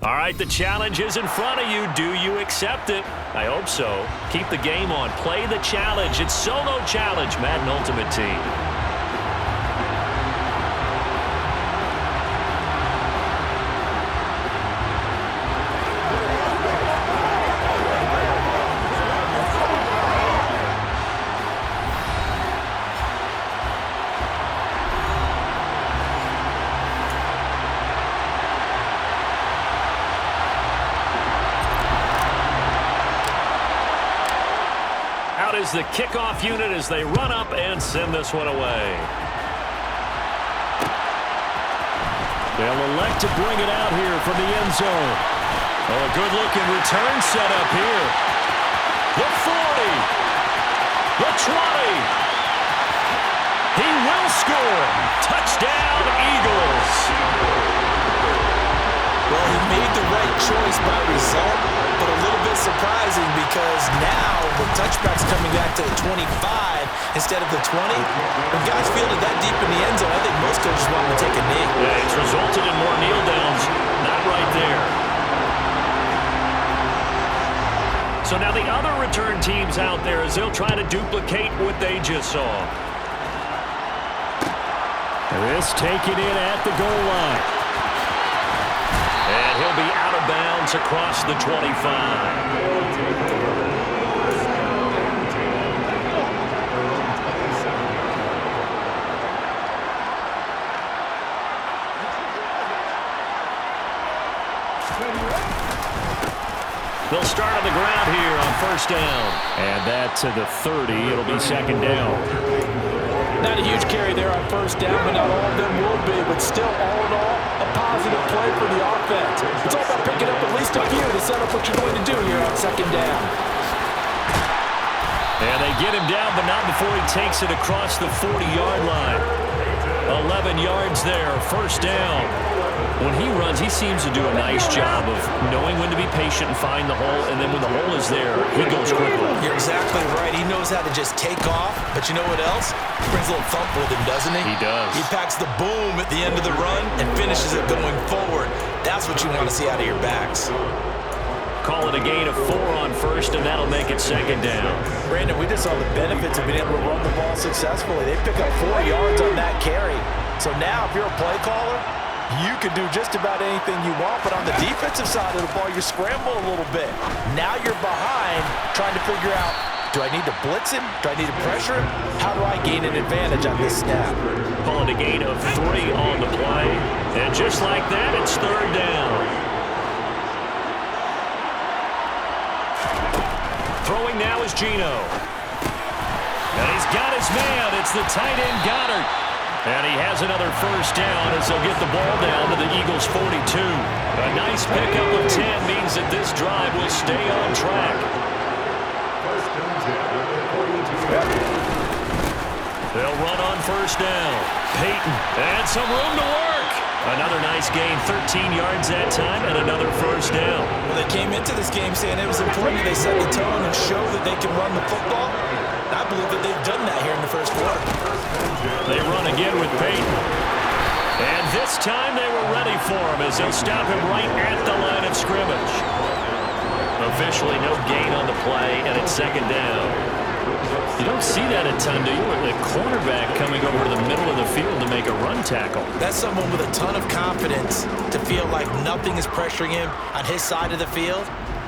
All right, the challenge is in front of you. Do you accept it? I hope so. Keep the game on. Play the challenge. It's solo challenge, Madden Ultimate Team. Is the kickoff unit as they run up and send this one away. They'll elect to bring it out here from the end zone. Oh, a good-looking return set up here. The 40. The 20. He will score. Touchdown, Eagles. Well, he made the right choice by result, but a little bit surprising because now the touchback's coming back to the 25 instead of the 20. When guys field it that deep in the end zone, I think most coaches want to take a knee. Yeah, it's resulted in more kneel downs. Not right there. So now the other return teams out there as they'll try to duplicate what they just saw. This taken in at the goal line. And he'll be out of bounds across the 25. They'll start on the ground here on first down. And that to the 30. It'll be second down. Not a huge carry there on first down, but not all of them will be. But still, all in all, a positive play for the offense. It's all about picking up at least a few to set up what you're going to do here on second down. And they get him down, but not before he takes it across the 40-yard line. 11 yards there, first down. When he runs, he seems to do a nice job of knowing when to be patient and find the hole, and then when the hole is there, he goes quickly. You're exactly right. He knows how to just take off, but you know what else? He brings a little thump with him, doesn't he? He does. He packs the boom at the end of the run and finishes it going forward. That's what you want to see out of your backs. Call it a gain of 4 on first, and that'll make it second down. Brandon, we just saw the benefits of being able to run the ball successfully. They pick up 4 yards on that carry. So now, if you're a play caller, you can do just about anything you want, but on the defensive side of the ball, you're scrambling a little bit. Now you're behind trying to figure out, do I need to blitz him? Do I need to pressure him? How do I gain an advantage on this snap? Calling a gain of 3 on the play. And just like that, it's third down. Throwing now is Geno. And he's got his man. It's the tight end Goddard. And he has another first down as they'll get the ball down to the Eagles' 42. A nice pickup of 10 means that this drive will stay on track. They'll run on first down. Peyton, and some room to work. Another nice gain, 13 yards that time, and another first down. Well, they came into this game saying it was important that they set the tone and show that they can run the football. I believe that they've done that here in the first quarter. They run again with Peyton. And this time they were ready for him as they'll stop him right at the line of scrimmage. Officially no gain on the play, and it's second down. You don't see that a ton, do you? With a cornerback coming over to the middle of the field to make a run tackle. That's someone with a ton of confidence to feel like nothing is pressuring him on his side of the field.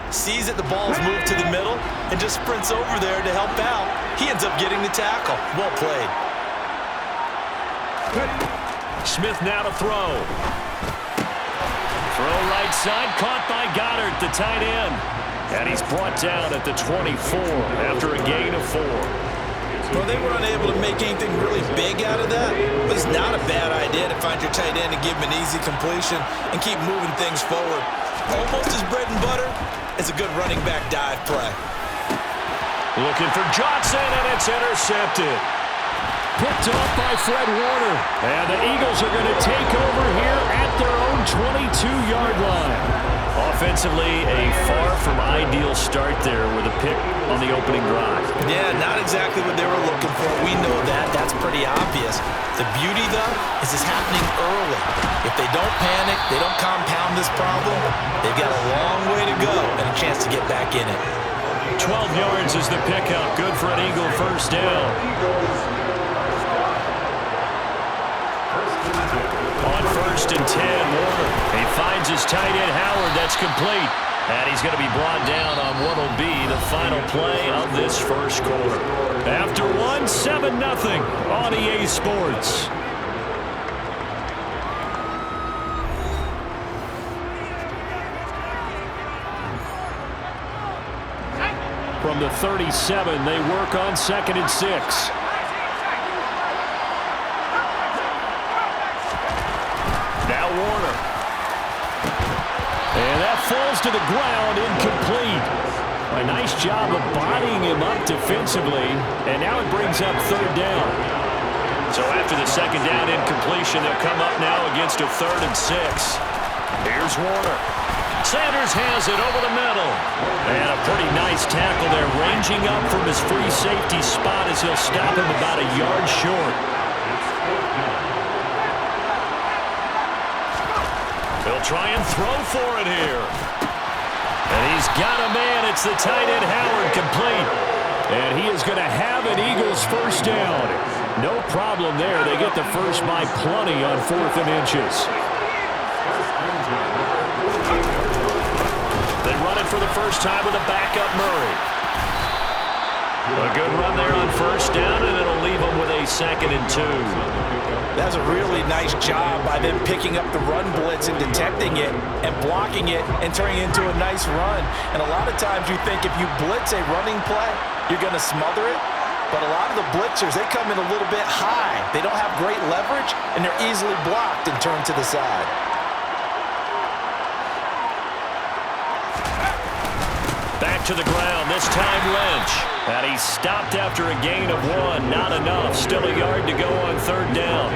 Sees that the ball's moved to the middle and just sprints over there to help out. He ends up getting the tackle. Well played. Smith now to throw. Throw right side, caught by Goddard, the tight end. And he's brought down at the 24 after a gain of 4. Well, they were unable to make anything really big out of that. But it's not a bad idea to find your tight end and give him an easy completion and keep moving things forward. Almost his bread and butter. It's a good running back dive play. Looking for Johnson, and it's intercepted. Picked off by Fred Warner. And the Eagles are going to take over here at their own 22-yard line. Offensively, a far from ideal start there with a pick on the opening drive. Yeah, not exactly what they were looking for. We know that. That's pretty obvious. The beauty, though, is it's happening early. If they don't panic, they don't compound this problem, they've got a long way to go and a chance to get back in it. 12 yards is the pickup. Good for an Eagle first down. On 1st and 10, Warner. He finds his tight end, Howard. That's complete. And he's going to be brought down on what will be the final play of this first quarter. After 7-0 on EA Sports. From the 37, they work on 2nd and 6. Now Warner. And that falls to the ground, incomplete. A nice job of bodying him up defensively, and now it brings up 3rd down. So after the 2nd down incompletion, they'll come up now against a 3rd and 6. Here's Warner. Sanders has it over the middle. And a pretty nice tackle there, ranging up from his free safety spot as he'll stop him about a yard short. He'll try and throw for it here. And he's got a man. It's the tight end, Howard, complete. And he is going to have an Eagles first down. No problem there. They get the first by plenty on 4th and inches. They run it for the first time with a backup Murray. A good run there on 1st down, and it'll leave them with a 2nd and 2. That's a really nice job by them picking up the run blitz and detecting it and blocking it and turning it into a nice run. And a lot of times you think if you blitz a running play, you're going to smother it. But a lot of the blitzers, they come in a little bit high. They don't have great leverage, and they're easily blocked and turned to the side. Back to the ground, this time Lynch. And he stopped after a gain of 1. Not enough. Still a yard to go on 3rd down.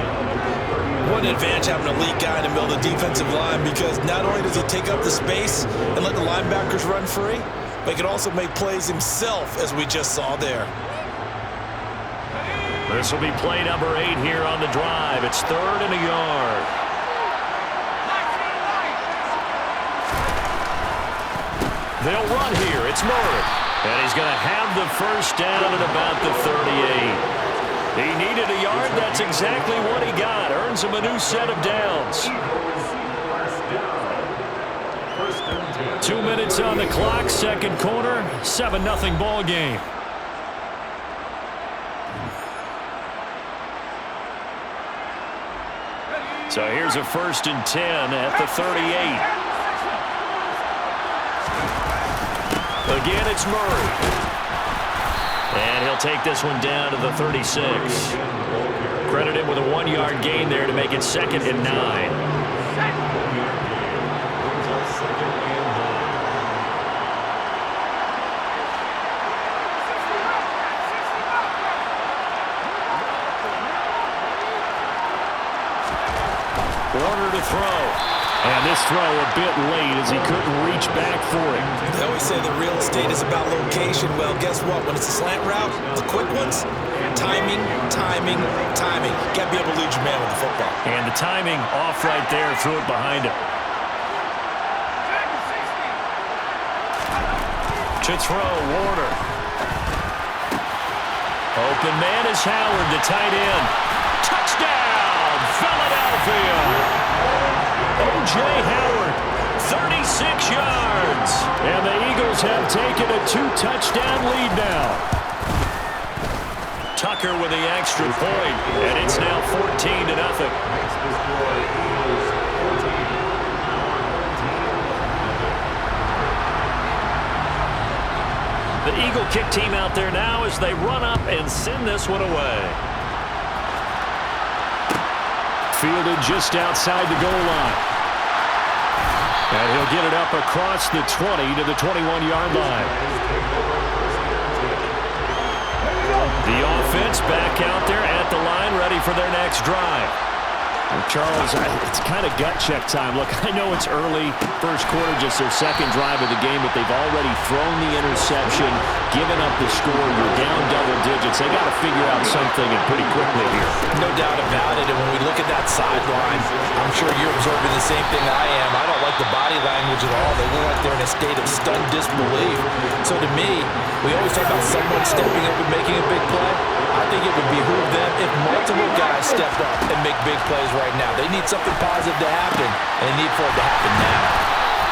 What an advantage having an elite guy in the middle of the defensive line, because not only does he take up the space and let the linebackers run free, but he can also make plays himself, as we just saw there. This will be play number 8 here on the drive. It's 3rd and a yard. They'll run here. It's Murray. And he's going to have the first down at about the 38. He needed a yard. That's exactly what he got. Earns him a new set of downs. 2 minutes on the clock. 2nd quarter. 7-0 ball game. So here's a 1st and 10 at the 38. Again, it's Murray. And he'll take this one down to the 36. Credit him with a 1-yard gain there to make it 2nd and 9. Warner to throw. And this throw a bit late as he couldn't reach back for it. They always say that real estate is about location. Well, guess what? When it's a slant route, the quick ones, timing, timing, timing. Got to be able to lead your man with the football. And the timing off right there, threw it behind him. To throw, Warner. Open man is Howard, the tight end. Touchdown, Philadelphia. O.J. Howard, 36 yards. And the Eagles have taken a 2-touchdown lead now. Tucker with the extra point, and it's now 14-0. The Eagle kick team out there now as they run up and send this one away. Fielded just outside the goal line. And he'll get it up across the 20 to the 21-yard line. The offense back out there at the line, ready for their next drive. Charles, it's kind of gut check time. Look, I know it's early, first quarter, just their second drive of the game, but they've already thrown the interception, given up the score. You're down double digits. They got to figure out something and pretty quickly here. No doubt about it. And when we look at that sideline, I'm sure you're observing the same thing I am. I don't like the body language at all. They look like they're in a state of stunned disbelief. So to me, we always talk about someone stepping up and making a big play. I think it would behoove them if multiple guys stepped up and make big plays right now. They need something positive to happen, and they need for it to happen now.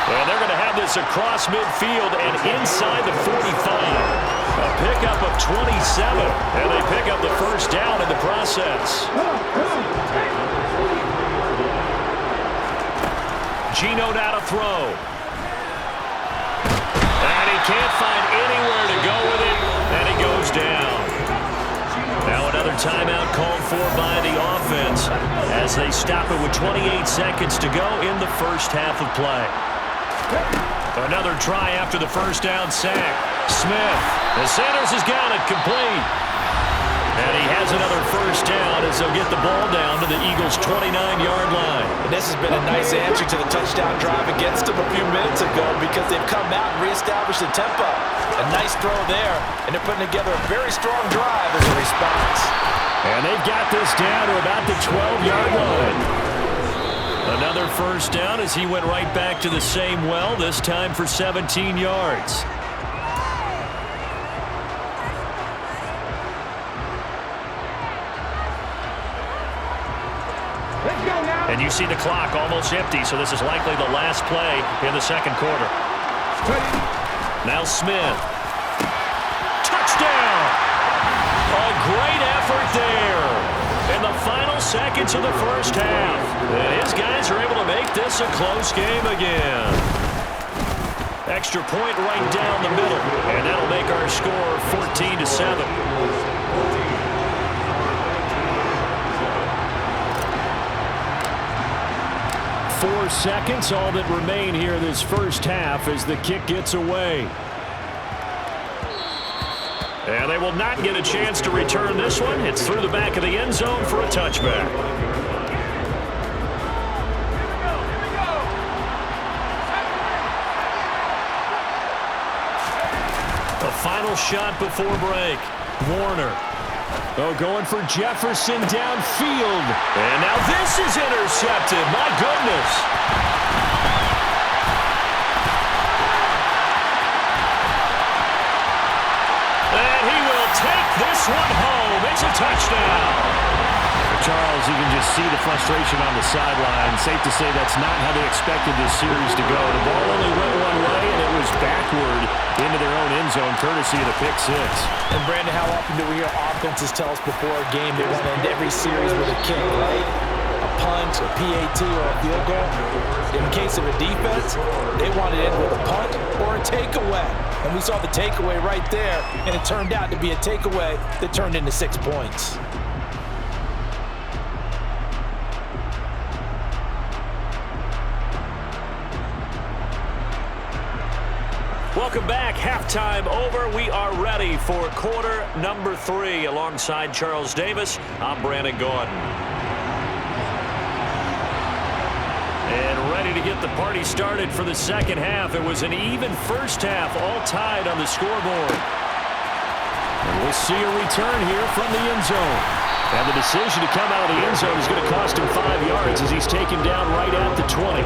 Well, they're going to have this across midfield and inside the 45. A pickup of 27, and they pick up the first down in the process. Geno now to throw. And he can't find anywhere to go with it, and he goes down. Now another timeout called for by the offense as they stop it with 28 seconds to go in the first half of play. Another try after the first down sack. Smith, the Sanders has got it complete. And he has another first down as they'll get the ball down to the Eagles' 29-yard line. And this has been a nice answer to the touchdown drive against them a few minutes ago because they've come out and reestablished the tempo. A nice throw there, and they're putting together a very strong drive as a response. And they've got this down to about the 12-yard line. Another first down as he went right back to the same well, this time for 17 yards. And you see the clock almost empty, so this is likely the last play in the second quarter. Now Smith. Touchdown! A great effort there in the final seconds of the first half. And his guys are able to make this a close game again. Extra point right down the middle, and that'll make our score 14-7. 4 seconds, all that remain here this first half as the kick gets away. And they will not get a chance to return this one. It's through the back of the end zone for a touchback. The final shot before break. Warner. Oh, going for Jefferson downfield. And now this is intercepted. My goodness. And he will take this one home. It's a touchdown. Charles, you can just see the frustration on the sideline. Safe to say that's not how they expected this series to go. The ball only went one way, and it was backward into their own end zone, courtesy of the pick six. And, Brandon, how often do we hear offenses tell us before a game they want to end every series with a kick, right? A punt, a PAT, or a field goal. In case of a defense, they want to end with a punt or a takeaway. And we saw the takeaway right there, and it turned out to be a takeaway that turned into 6 points. Welcome back. Halftime over. We are ready for quarter number 3. Alongside Charles Davis, I'm Brandon Gordon. And ready to get the party started for the second half. It was an even first half, all tied on the scoreboard. And we'll see a return here from the end zone. And the decision to come out of the end zone is going to cost him 5 yards as he's taken down right at the 20.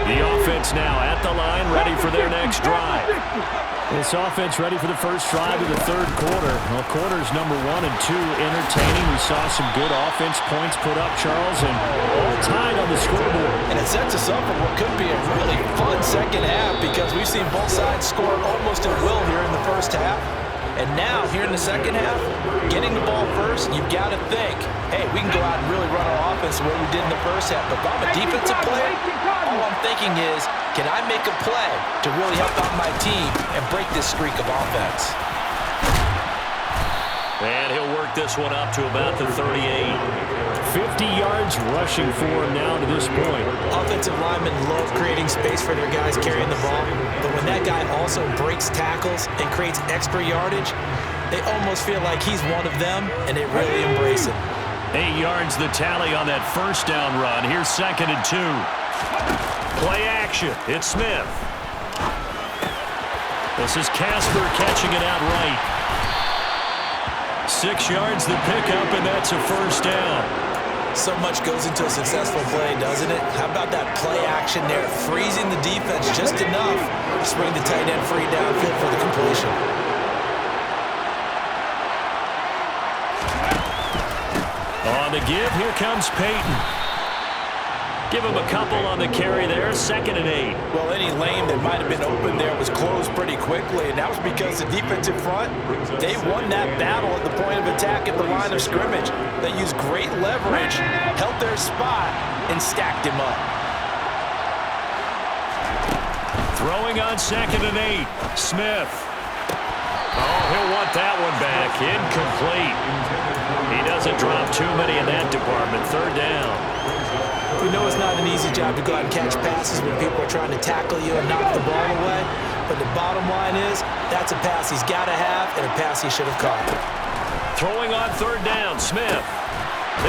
The offense now at the line, ready for their next drive. This offense ready for the first drive of the third quarter. Well, quarters number 1 and 2 entertaining. We saw some good offense points put up, Charles, and all tied on the scoreboard. And it sets us up for what could be a really fun second half because we've seen both sides score almost at will here in the first half. And now, here in the second half, getting the ball first, you've got to think, hey, we can go out and really run our offense the way we did in the first half. But if I'm a defensive player, all I'm thinking is, can I make a play to really help out my team and break this streak of offense? And he'll work this one up to about the 38. 50 yards rushing for him now to this point. Offensive linemen love creating space for their guys carrying the ball, but when that guy also breaks tackles and creates extra yardage, they almost feel like he's one of them, and they really embrace it. 8 yards the tally on that first down run. Here's 2nd and 2. Play action. It's Smith. This is Casper catching it out right. 6 yards the pickup, and that's a first down. So much goes into a successful play, doesn't it? How about that play action there? Freezing the defense just enough to swing the tight end free downfield for the completion. On the give, here comes Peyton. Give him a couple on the carry there, 2nd and 8. Well, any lane that might have been open there was closed pretty quickly, and that was because the defensive front, they won that battle at the point of attack at the line of scrimmage. They used great leverage, held their spot, and stacked him up. Throwing on 2nd and 8, Smith. Oh, he'll want that one back. Incomplete. He doesn't drop too many in that department. 3rd down. We know it's not an easy job to go out and catch passes when people are trying to tackle you and knock the ball away. But the bottom line is, that's a pass he's got to have and a pass he should have caught. Throwing on 3rd down, Smith.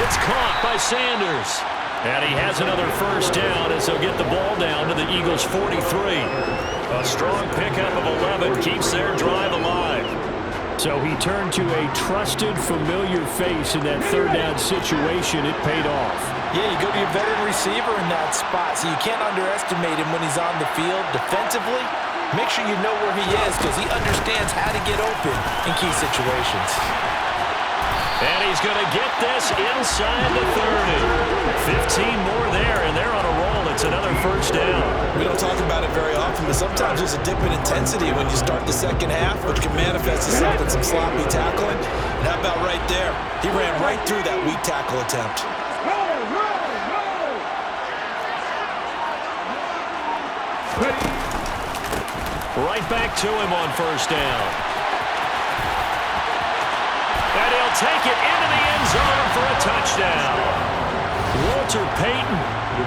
It's caught by Sanders. And he has another first down as he'll get the ball down to the Eagles' 43. A strong pickup of 11 keeps their drive alive. So he turned to a trusted, familiar face in that 3rd down situation. It paid off. Yeah, you go to your veteran receiver in that spot, so you can't underestimate him when he's on the field defensively. Make sure you know where he is because he understands how to get open in key situations. And he's going to get this inside the 30. 15 more there, and they're on a roll. It's another first down. We don't talk about it very often, but sometimes there's a dip in intensity when you start the second half, which can manifest itself in some sloppy tackling. And how about right there? He ran right through that weak tackle attempt. Right back to him on first down. And he'll take it into the end zone for a touchdown. Walter Payton,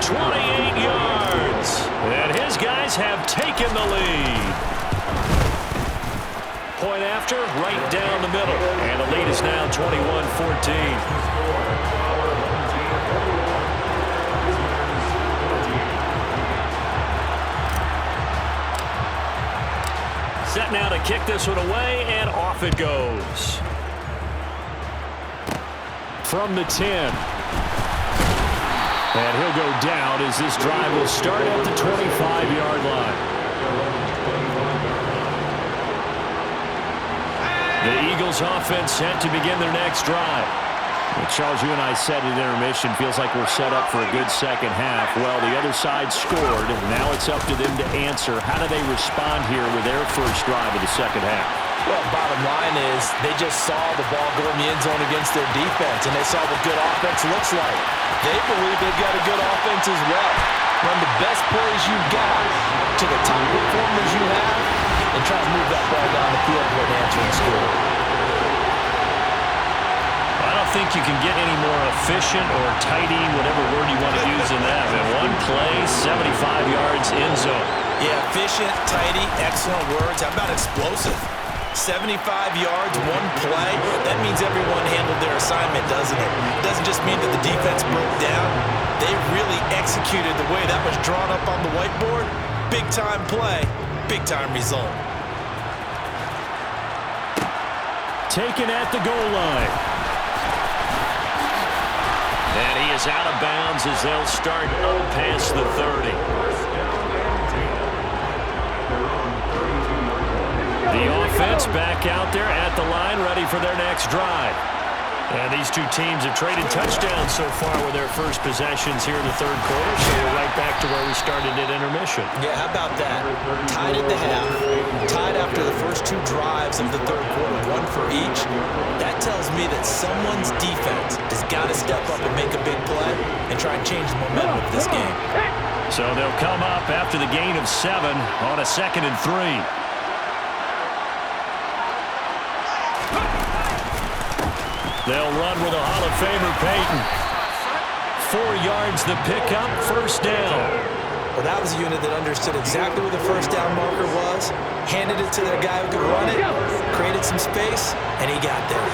28 yards. And his guys have taken the lead. Point after, right down the middle. And the lead is now 21-14. Set now to kick this one away, and off it goes. From the 10. And he'll go down as this drive will start at the 25-yard line. The Eagles offense set to begin their next drive. Well, Charles, you and I said at intermission, feels like we're set up for a good second half. Well, the other side scored. Now it's up to them to answer. How do they respond here with their first drive of the second half? Well, bottom line is they just saw the ball go in the end zone against their defense, and they saw what good offense looks like. They believe they've got a good offense as well. Run the best plays you've got to the top performers you have, and try to move that ball down the field for an answering score. I don't think you can get any more efficient or tidy, whatever word you want to use in that. And one play, 75 yards in zone. Yeah, efficient, tidy, excellent words. How about explosive? 75 yards, one play. That means everyone handled their assignment, doesn't it? It doesn't just mean that the defense broke down. They really executed the way that was drawn up on the whiteboard. Big-time play, big-time result. Taken at the goal line. And he is out of bounds as they'll start up past the 30. The offense back out there at the line, ready for their next drive. And these two teams have traded touchdowns so far with their first possessions here in the third quarter, so we're right back to where we started at intermission. Yeah, how about that? Tied at the half, tied after the first two drives of the third quarter, one for each. That tells me that someone's defense has got to step up and make a big play and try and change the momentum of this game. So they'll come up after the gain of 7 on a 2nd and 3. They'll run with a Hall of Famer, Peyton. 4 yards the pickup, first down. Well, that was a unit that understood exactly where the first down marker was, handed it to their guy who could run it, created some space, and he got there.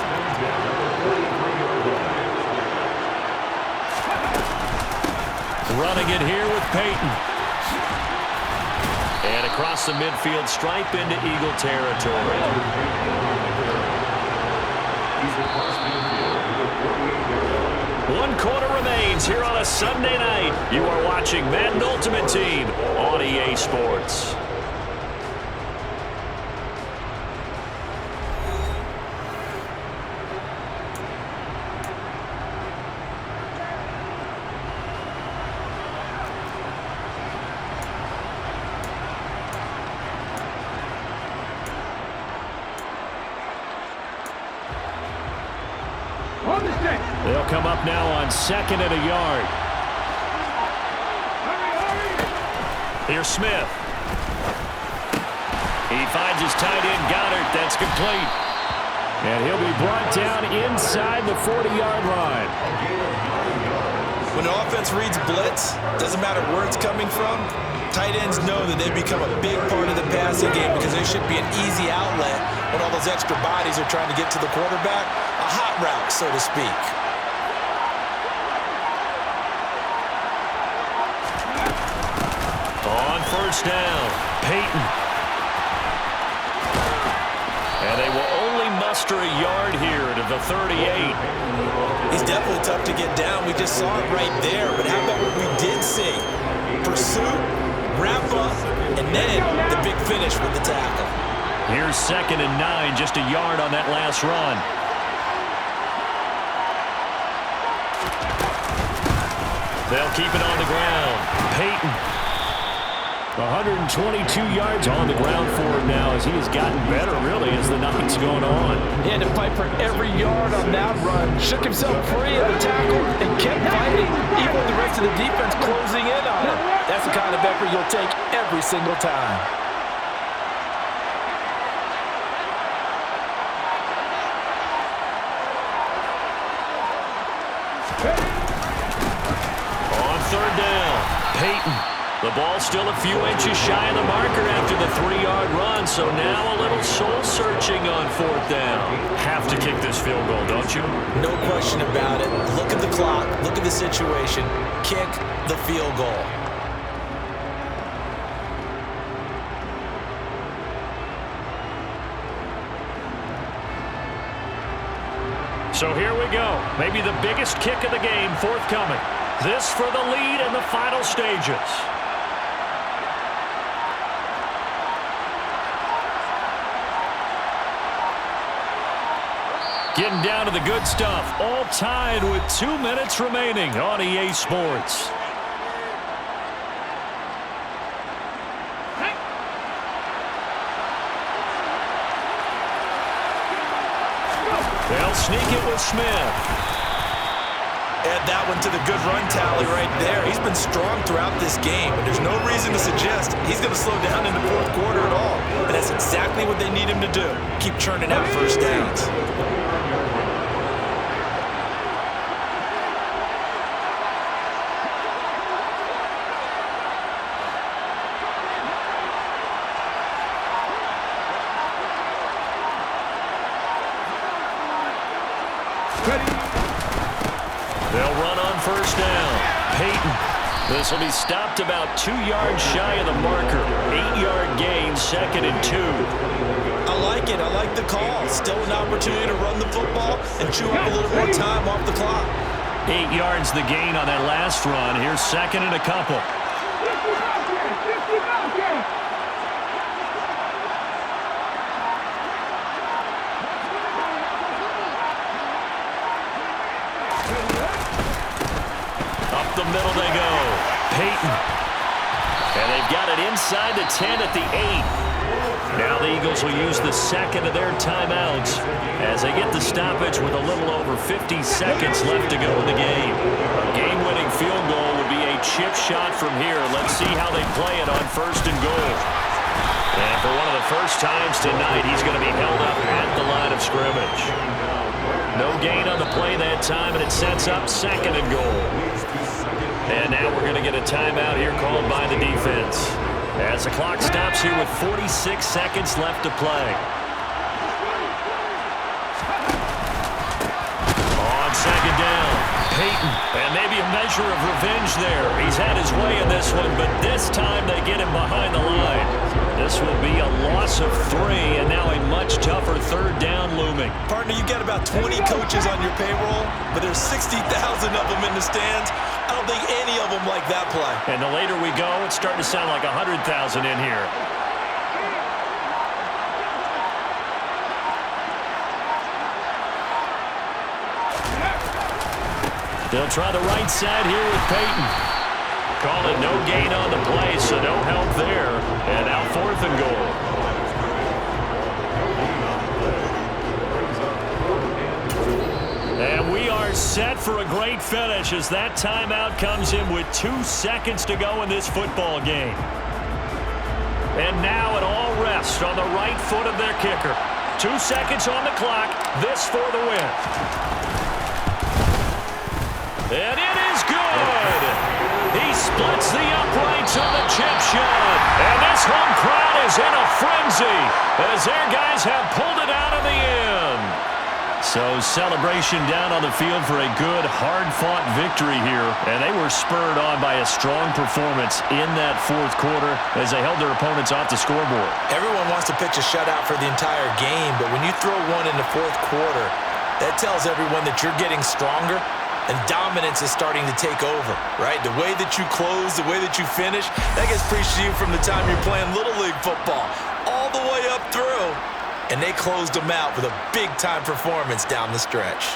Running it here with Peyton. And across the midfield stripe into Eagle territory. One quarter remains here on a Sunday night. You are watching Madden Ultimate Team on EA Sports. They'll come up now on 2nd and a yard. Here's Smith. He finds his tight end, Goddard. That's complete. And he'll be brought down inside the 40-yard line. When the offense reads blitz, doesn't matter where it's coming from, tight ends know that they become a big part of the passing game because they should be an easy outlet when all those extra bodies are trying to get to the quarterback. A hot route, so to speak. On first down, Peyton. And they will only muster a yard here to the 38. He's definitely tough to get down. We just saw it right there. But how about what we did see? Pursuit, wrap up, and then the big finish with the tackle. Here's 2nd and 9, just a yard on that last run. They'll keep it on the ground. Peyton. 122 yards on the ground for him now as he has gotten better, really, as the night's going on. He had to fight for every yard on that run. Shook himself free of the tackle and kept fighting, even with the rest of the defense closing in on him. That's the kind of effort you'll take every single time. On 3rd down, Peyton. The ball still a few inches shy of the marker after the 3-yard run, so now a little soul-searching on 4th down. Have to kick this field goal, don't you? No question about it. Look at the clock. Look at the situation. Kick the field goal. So here we go. Maybe the biggest kick of the game forthcoming. This for the lead in the final stages. Getting down to the good stuff. All tied with 2 minutes remaining on EA Sports. They'll sneak it with Smith. Add that one to the good run tally right there. He's been strong throughout this game, and there's no reason to suggest he's going to slow down in the 4th quarter at all. And that's exactly what they need him to do. Keep churning out first downs. They'll run on first down. Peyton. This will be stopped about 2 yards shy of the marker. 8-yard gain, 2nd and 2. I like it. I like the call. Still an opportunity to run the football and chew up a little more time off the clock. 8 yards the gain on that last run. Here's 2nd and a couple. Up the middle they go. Peyton. And they've got it inside the 10 at the 8. Now the Eagles will use the second of their timeouts as they get the stoppage with a little over 50 seconds left to go in the game. A game-winning field goal would be a chip shot from here. Let's see how they play it on 1st and goal. And for one of the first times tonight, he's going to be held up at the line of scrimmage. No gain on the play that time, and it sets up 2nd and goal. And now we're going to get a timeout here called by the defense as the clock stops here with 46 seconds left to play. On 2nd down, Peyton. Payton. And maybe a measure of revenge there. He's had his way in this one, but this time they get him behind the line. This will be a loss of 3, and now a much tougher third down looming. Partner, you got about 20 coaches on your payroll, but there's 60,000 of them in the stands. I don't think any of them like that play. And the later we go, it's starting to sound like 100,000 in here. They'll try the right side here with Payton. Call it no gain on the play, so no help there. And now 4th and goal. And we are set for a great finish as that timeout comes in with 2 seconds to go in this football game. And now it all rests on the right foot of their kicker. 2 seconds on the clock. This for the win. And it is good. He splits the uprights on the chip shot. And this home crowd is in a frenzy as their guys have pulled it out in the end. So celebration down on the field for a good, hard-fought victory here. And they were spurred on by a strong performance in that 4th quarter as they held their opponents off the scoreboard. Everyone wants to pitch a shutout for the entire game, but when you throw one in the 4th quarter, that tells everyone that you're getting stronger and dominance is starting to take over, right? The way that you close, the way that you finish, that gets preached to you from the time you're playing Little League football all the way up through. And they closed them out with a big-time performance down the stretch.